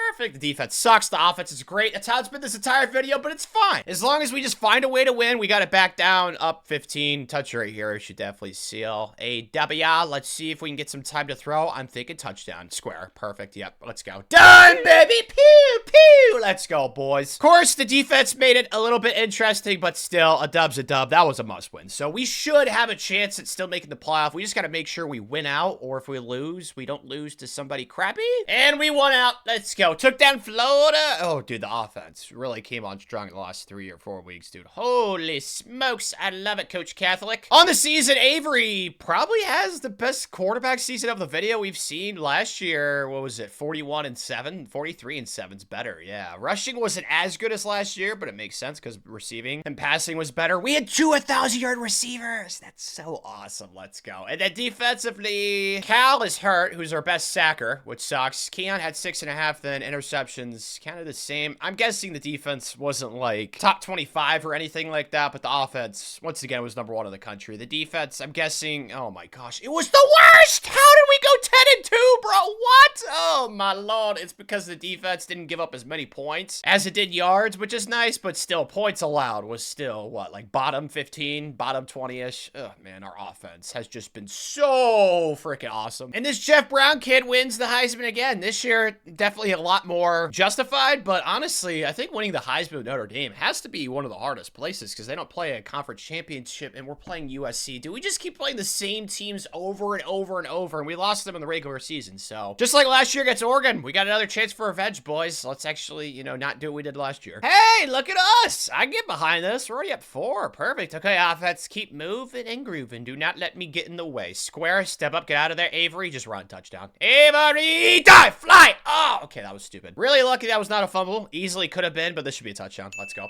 Perfect. The defense sucks. The offense is great. That's how it's been this entire video, but it's fine. As long as we just find a way to win, we got it back down, up 15. Touch right here. Should definitely seal a W. Let's see if we can get some time to throw. I'm thinking touchdown. Square. Perfect. Yep. Let's go. Done, baby. Pew, pew. Let's go, boys. Of course, the defense made it a little bit interesting, but still, a dub's a dub. That was a must win. So we should have a chance at still making the playoff. We just got to make sure we win out, or if we lose, we don't lose to somebody crappy. And we won out. Let's go. Took down Florida. Oh, dude, the offense really came on strong in the last 3 or 4 weeks, dude. Holy smokes. I love it, Coach Catholic. On the season, Avery probably has the best quarterback season of the video we've seen last year. What was it? 41-7? 43-7's better. Yeah, Rushing wasn't as good as last year, but it makes sense because receiving and passing was better. We had 2 1,000-yard receivers. That's so awesome. Let's go. And then defensively, Cal is hurt, who's our best sacker, which sucks. Keon had 6.5, then interceptions, kind of the same. I'm guessing the defense wasn't like top 25 or anything like that, but the offense, once again, was #1 in the country. The defense, I'm guessing, oh my gosh, it was the worst! How did we go 10-2, bro? What? Oh my lord, it's because the defense didn't give up as many points as it did yards, which is nice, but still, points allowed was still, what, like bottom 15, bottom 20-ish? Oh man, our offense has just been so freaking awesome. And this Jeff Brown kid wins the Heisman again. This year, definitely a lot more justified, but honestly, I think winning the Heisman with Notre Dame has to be one of the hardest places because they don't play a conference championship and we're playing USC. Do we just keep playing the same teams over and over and over? And we lost them in the regular season. So just like last year against Oregon, we got another chance for revenge, boys. Let's actually, you know, not do what we did last year. Hey, look at us. I get behind this. We're already up 4. Perfect. Okay, offense, keep moving and grooving. Do not let me get in the way. Square, step up, get out of there. Avery, just run. Touchdown. Avery, dive, fly. Oh, okay, that was stupid. Really lucky that was not a fumble. Easily could have been, but this should be a touchdown. Let's go.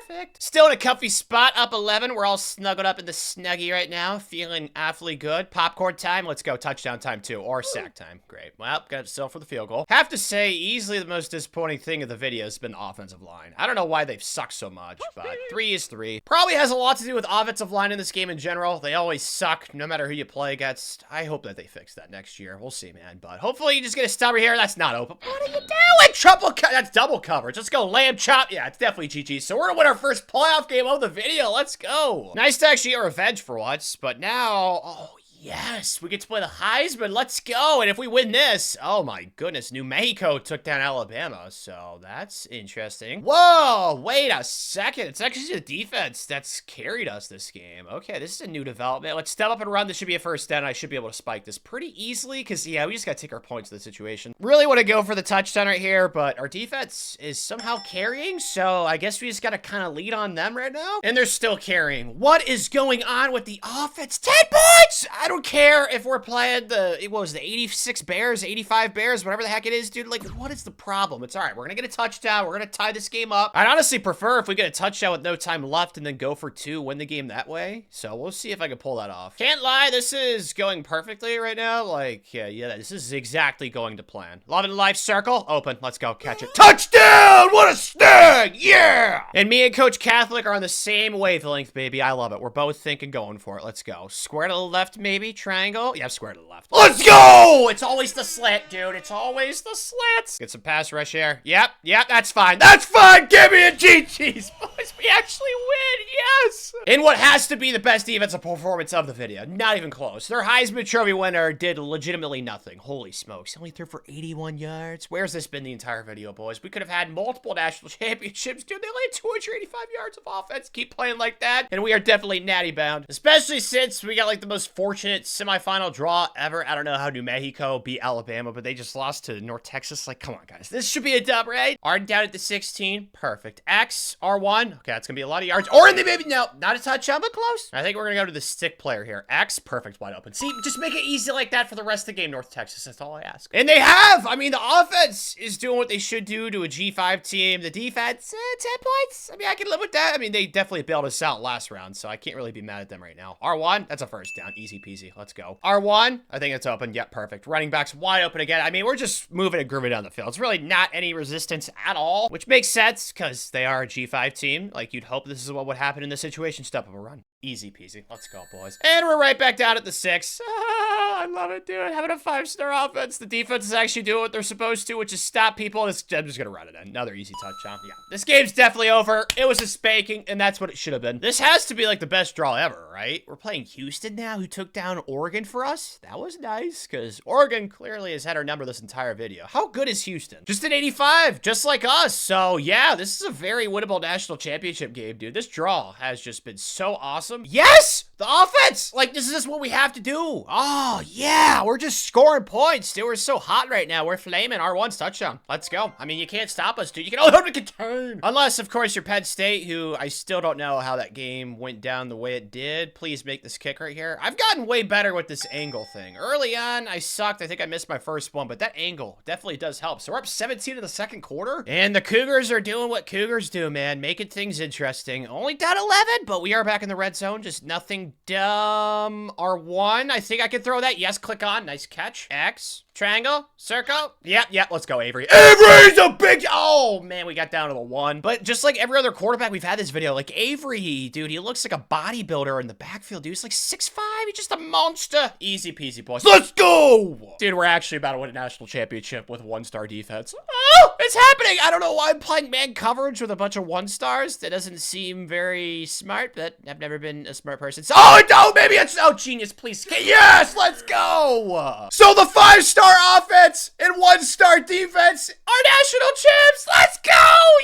Perfect. Still in a comfy spot, up 11. We're all snuggled up in the Snuggie right now. Feeling awfully good. Popcorn time. Let's go. Touchdown time, too. Or sack time. Great. Well, got to settle for the field goal. Have to say, easily the most disappointing thing of the video has been the offensive line. I don't know why they've sucked so much, but 3 is 3. Probably has a lot to do with offensive line in this game in general. They always suck, no matter who you play against. I hope that they fix that next year. We'll see, man. But hopefully you just get a stubber here. That's not open. What are you doing? Triple cut. That's double coverage. Let's go. Lamb chop. Yeah, it's definitely GG. So we're going to win our first playoff game of the video. Let's go. Nice to actually get revenge for once, but now, oh, yes, we get to play the Heisman. Let's go. And if we win this, oh my goodness, New Mexico took down Alabama. So that's interesting. Whoa, wait a second. It's actually the defense that's carried us this game. Okay, this is a new development. Let's step up and run. This should be a first down. I should be able to spike this pretty easily because, yeah, we just got to take our points in the situation. Really want to go for the touchdown right here, but our defense is somehow carrying. So I guess we just got to kind of lead on them right now. And they're still carrying. What is going on with the offense? 10 points! I don't care if we're playing the 86 Bears, 85 Bears, whatever the heck it is, dude. Like, what is the problem? It's all right. We're going to get a touchdown. We're going to tie this game up. I'd honestly prefer if we get a touchdown with no time left and then go for 2, win the game that way. So we'll see if I can pull that off. Can't lie. This is going perfectly right now. Like, yeah, this is exactly going to plan. Love and life circle. Open. Let's go. Catch it. Touchdown! What a snag! Yeah! And me and Coach Catholic are on the same wavelength, baby. I love it. We're both thinking going for it. Let's go. Square to the left, maybe. Triangle. Yeah, square to the left. Let's go! It's always the slant, dude. It's always the slants. Get some pass rush here. Yep, that's fine. That's fine. Give me a GG's, boys. We actually win. Yes! In what has to be the best defensive performance of the video. Not even close. Their Heisman Trophy winner did legitimately nothing. Holy smokes. He only threw for 81 yards. Where's this been the entire video, boys? We could have had multiple national championships, dude. They only had 285 yards of offense. Keep playing like that, and we are definitely natty bound. Especially since we got like the most fortunate semifinal draw ever. I don't know how New Mexico beat Alabama, but they just lost to North Texas. Like, come on, guys. This should be a dub, right? Arden down at the 16. Perfect. X, R1. Okay, that's going to be a lot of yards. Or in the maybe, no, not a touchdown, but close. I think we're going to go to the stick player here. X, perfect, wide open. See, just make it easy like that for the rest of the game, North Texas. That's all I ask. And they have. I mean, the offense is doing what they should do to a G5 team. The defense, 10 points. I mean, I can live with that. I mean, they definitely bailed us out last round, so I can't really be mad at them right now. R1, that's a first down. Easy peasy. Let's go. R1, I think it's open. Yep, perfect. Running backs wide open again. I mean, we're just moving and grooving down the field. It's really not any resistance at all, which makes sense because they are a G5 team. Like, you'd hope this is what would happen in this situation. Step up a run. Easy peasy. Let's go, boys. And we're right back down at the 6. I love it, dude. Having a 5-star offense. The defense is actually doing what they're supposed to, which is stop people. I'm just going to run it in. Another easy touchdown. Yeah. This game's definitely over. It was a spanking, and that's what it should have been. This has to be like the best draw ever, right? We're playing Houston now, who took down Oregon for us. That was nice, because Oregon clearly has had our number this entire video. How good is Houston? Just an 85, just like us. So, yeah, this is a very winnable national championship game, dude. This draw has just been so awesome. awesome. Yes! The offense! Like, this is what we have to do. Oh, yeah. We're just scoring points, dude. We're so hot right now. We're flaming. R1's touchdown. Let's go. I mean, you can't stop us, dude. You can only hope to contain. Unless, of course, you're Penn State, who I still don't know how that game went down the way it did. Please make this kick right here. I've gotten way better with this angle thing. Early on, I sucked. I think I missed my first one, but that angle definitely does help. So we're up 17 in the second quarter, and the Cougars are doing what Cougars do, man. Making things interesting. Only down 11, but we are back in the red zone. Just nothing dumb. R1, I think I can throw that. Yes, click on. Nice catch. X. Triangle, circle. Yep, let's go, Avery. Avery's a big, oh man, we got down to the 1. But just like every other quarterback we've had this video, like Avery, dude, he looks like a bodybuilder in the backfield, dude. He's like 6'5", he's just a monster. Easy peasy, boys. Let's go! Dude, we're actually about to win a national championship with 1-star defense. Oh, it's happening! I don't know why I'm playing man coverage with a bunch of 1-stars. That doesn't seem very smart, but I've never been a smart person. So, oh, no, maybe it's, oh, genius, please. Yes, let's go! So the 5-star offense and 1-star defense are national champs. Let's go!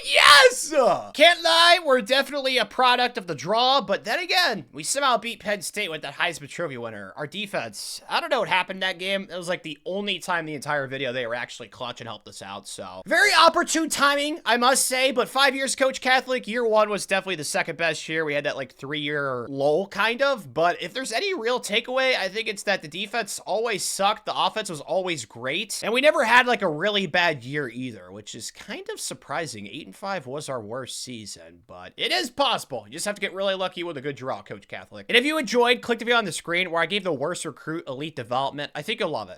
Yes! Can't lie, we're definitely a product of the draw, but then again, we somehow beat Penn State with that Heisman Trophy winner. Our defense, I don't know what happened that game. It was like the only time the entire video they were actually clutch and helped us out, so. Very opportune timing, I must say, but 5 years Coach Catholic, year 1 was definitely the second best year. We had that like 3-year lull, kind of, but if there's any real takeaway, I think it's that the defense always sucked, the offense was always great, and we never had like a really bad year either, which is kind of surprising. 8-5 was our worst season, but it is possible. You just have to get really lucky with a good draw, Coach Catholic. And if you enjoyed, click the video on the screen where I gave the worst recruit elite development. I think you'll love it.